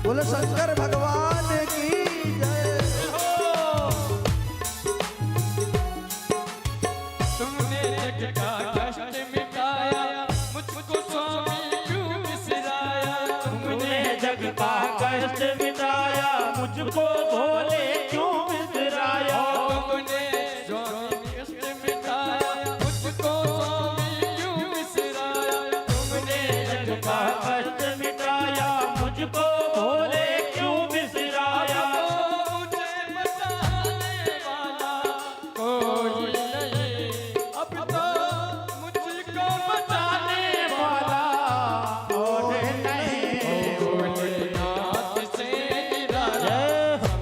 बोलो शंकर भगवान की जय। तुमने जग का कष्ट मिटाया, मुझको स्वामी क्यों बिसराया। तुमने जग का कष्ट मिटाया, मुझको भोले क्यों बिसराया। तुमने स्वामी कष्ट मिटाया, मुझको स्वामी क्यों बिसराया। तुमने जग का कष्ट मिटाया, मुझको भोले क्यों बिसराया। मुझे बचाने वाला कोई नहीं, अब तो मुझको बचाने वाला और नहीं। भोलेनाथ से निराला,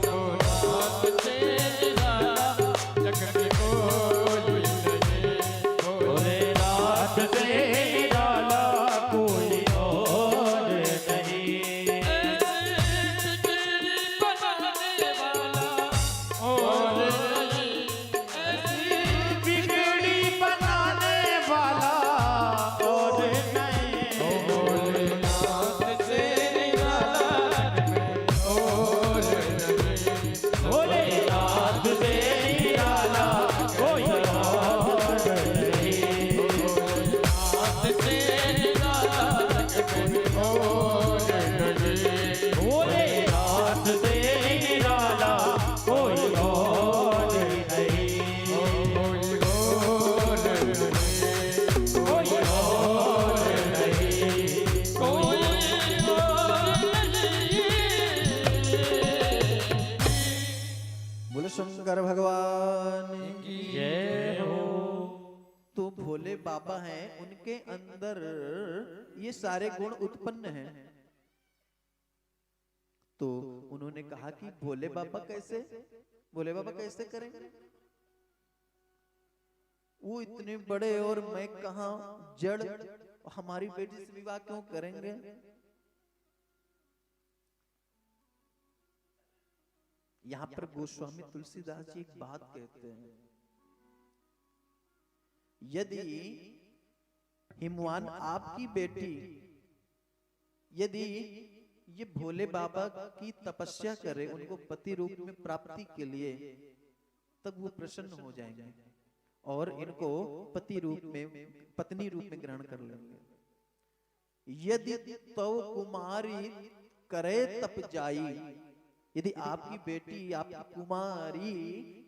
भोलेनाथ से निराला, जग में कोई नहीं। भोलेनाथ से निराला कोई और नहीं। ऐसी बिगड़ी बनाने वाला और नहीं, ऐसी बिगड़ी बनाने वाला और नहीं। भोलेनाथ से निराला, और नहीं। भोलेनाथ से निराला कोई और नहीं। भोलेनाथ से निराला, जग में और नहीं। भोलेनाथ से निराला कोई और नहीं। कोई और नहीं, कोई और नहीं। कोई और नहीं। बोलो शंकर भगवान की जय हो। तो भोले बाबा हैं, उनके अंदर ये सारे गुण उत्पन्न हैं। तो उन्होंने कहा कि भोले बाबा कैसे करेंगे। वो इतने बड़े और मैं कहा जड़, हमारी बेटी से विवाह क्यों करेंगे। यहाँ पर गोस्वामी तुलसीदास जी एक बात कहते हैं, यदि हिमवान आपकी बेटी यदि ये भोले बाबा की तपस्या करे उनको पति रूप में प्राप्ति के लिए, तब वो प्रसन्न हो जाएंगे और इनको पति रूप में पत्नी रूप में ग्रहण कर लेंगे। यदि तो कुमारी करे तप जाई, यदि आपकी बेटी आपकी कुमारी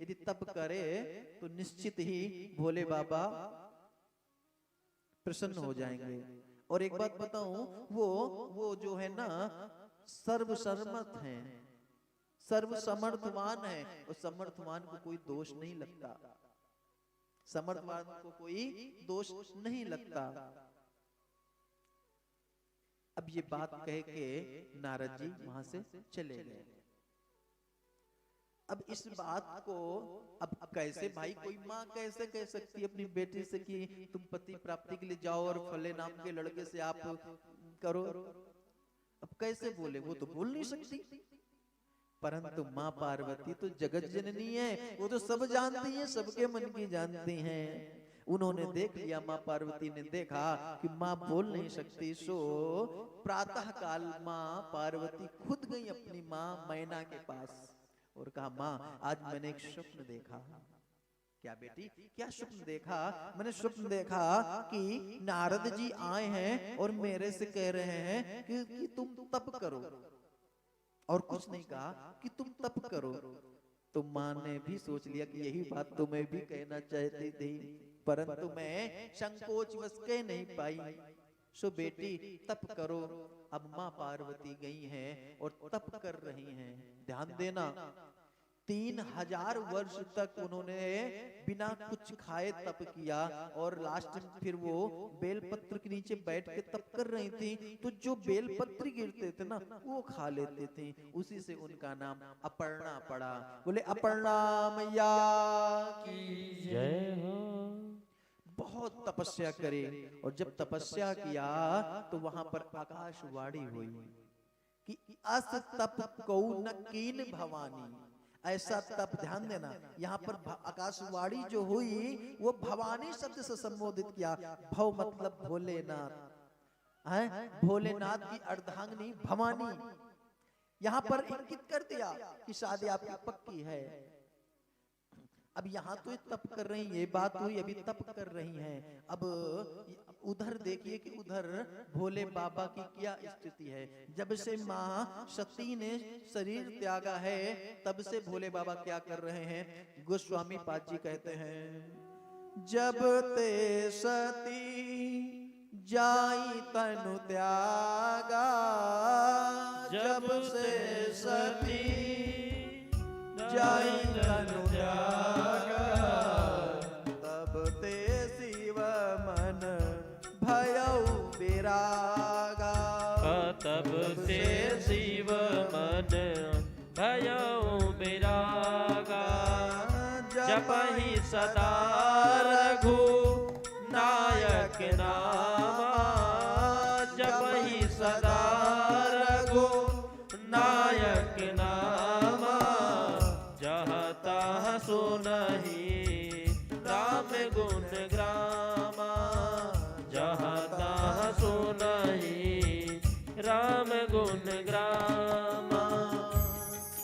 यदि तप करे तो निश्चित ही भोले बाबा प्रसन्न हो जाएंगे। और एक बात बताऊं, वो जो है ना सर्वसम्मत हैं, सर्वसमर्थवान है, और समर्थवान को कोई दोष नहीं लगता, समर्थवान को कोई दोष नहीं लगता। अब ये बात कह के नारद जी वहां से चले गए। अब इस बात को अब कैसे भाई कोई माँ कैसे कह सकती है अपनी बेटी से कि तुम पति प्राप्ति के लिए जाओ और फले नाम के लड़के से आप करो। अब कैसे बोले, वो तो बोल नहीं सकती। परंतु माँ पार्वती तो जगत जननी है, वो तो सब जानती है, सबके मन की जानती हैं। उन्होंने देख लिया, माँ पार्वती ने देखा कि माँ बोल नहीं सकती, सो प्रातः काल माँ पार्वती खुद गई अपनी माँ मैना के पास और कहा, माँ आज मैंने एक स्वप्न देखा। क्या बेटी, क्या स्वप्न देखा? मैंने स्वप्न देखा कि नारद जी आए हैं और मेरे से कह रहे हैं कि तुम तप करो, और कुछ नहीं कहा कि तुम तप करो। तो माँ ने भी सोच लिया कि यही बात तुम्हें भी कहना चाहती थी, परंतु मैं संकोच वश कह नहीं पाई। सो बेटी तप करो। अब माँ पार्वती गई हैं और तप कर रही हैं। ध्यान देना, 3000 वर्ष तक उन्होंने बिना कुछ खाए तप किया, और लास्ट में फिर वो बेलपत्र के नीचे बैठ के तप कर रही थी। तो जो बेलपत्र गिरते थे ना वो खा लेते थे, उसी से उनका नाम अपर्णा पड़ा। बोले अपर्णा मैया की जय हो। बहुत तपस्या करे, और जब तपस्या किया तो वहां पर आकाशवाणी हुई कि अस तप कौ न कीन भवानी। ऐसा तप, ध्यान देना, यहाँ पर आकाशवाणी जो हुई वो भवानी शब्द से संबोधित किया। भव मतलब भोलेनाथ है, भोलेनाथ की अर्धांगिनी भवानी। यहाँ पर इंगित कर दिया कि शादी आपकी पक्की है। अब यहाँ तो ये तप कर रही है, ये बात हुई, अभी तप कर रही हैं। अब उधर देखिए कि उधर भोले बाबा की क्या स्थिति है। जब से माँ सती ने शरीर त्यागा है तब से भोले बाबा क्या कर रहे हैं। गोस्वामी पाद जी कहते हैं, जब ते सती जाई तनु त्यागा, जब से सती जाई तनु त्यागा, तब ते शिव मन भयउ विरागा। तब से शिव मन भयउ विरागा, जपहि सदा रघु नायक नामा, जपहि सदा रघु नायक नामा, जहाँ तहाँ सुनहि राम गुण ग्रामा, जहाँ तहाँ सुनहि राम गुण ग्रामा।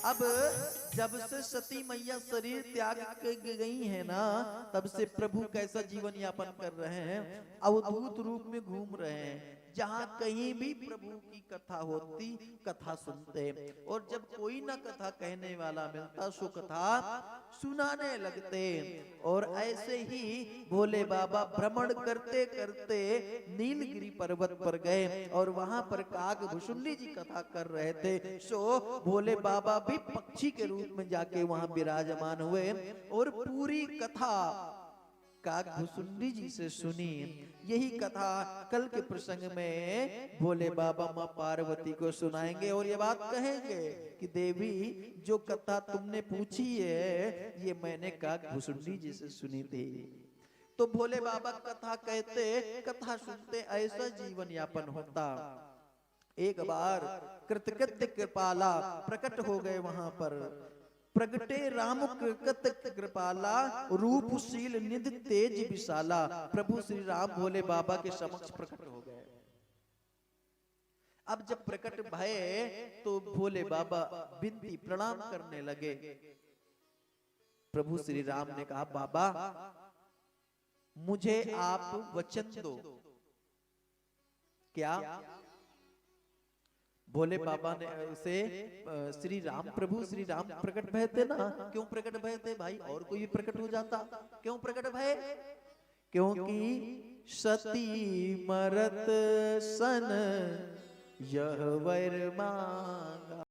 अब जब से सती मैया शरीर त्याग के गई है ना, तब से प्रभु कैसा जीवन यापन कर रहे हैं, अवधूत रूप में घूम रहे हैं। जहाँ कहीं भी प्रभु की कथा होती, कथा सुनते, और जब कोई ना कथा कहने वाला मिलता सो कथा सुनाने लगते। और ऐसे ही भोले बाबा भ्रमण करते करते नीलगिरी पर्वत पर गए और वहां पर काग भुसुंडी जी कथा कर रहे थे। सो भोले बाबा भी पक्षी के रूप में जाके वहां विराजमान हुए और पूरी कथा काग भुसुंडी जी से सुनी। यही कथा कल के प्रसंग में भोले बाबा माँ पार्वती को सुनाएंगे और ये बात कहेंगे कि देवी जो कथा तुमने पूछी है ये मैंने काग भुसुंडी जी से सुनी थी। तो भोले बाबा कथा कहते, कथा सुनते, ऐसा जीवन यापन होता। एक बार कृतकृत्य कृपाला प्रकट हो गए वहां पर। प्रगटे राम कृत कृपाला, रूपशील निध तेज विशाला। प्रभु श्री राम भोले बाबा के समक्ष प्रकट हो गए। अब जब प्रकट भये तो भोले बाबा विनती प्रणाम करने लगे। प्रभु श्री राम ने कहा, बाबा मुझे आप वचन दो। क्या? भोले बाबा ने से श्री राम, प्रभु श्री राम प्रकट भय थे ना। क्यों प्रकट भय थे भाई? और कोई भी प्रकट हो जाता। क्यों प्रकट भय? क्योंकि सती मरत सन यह वर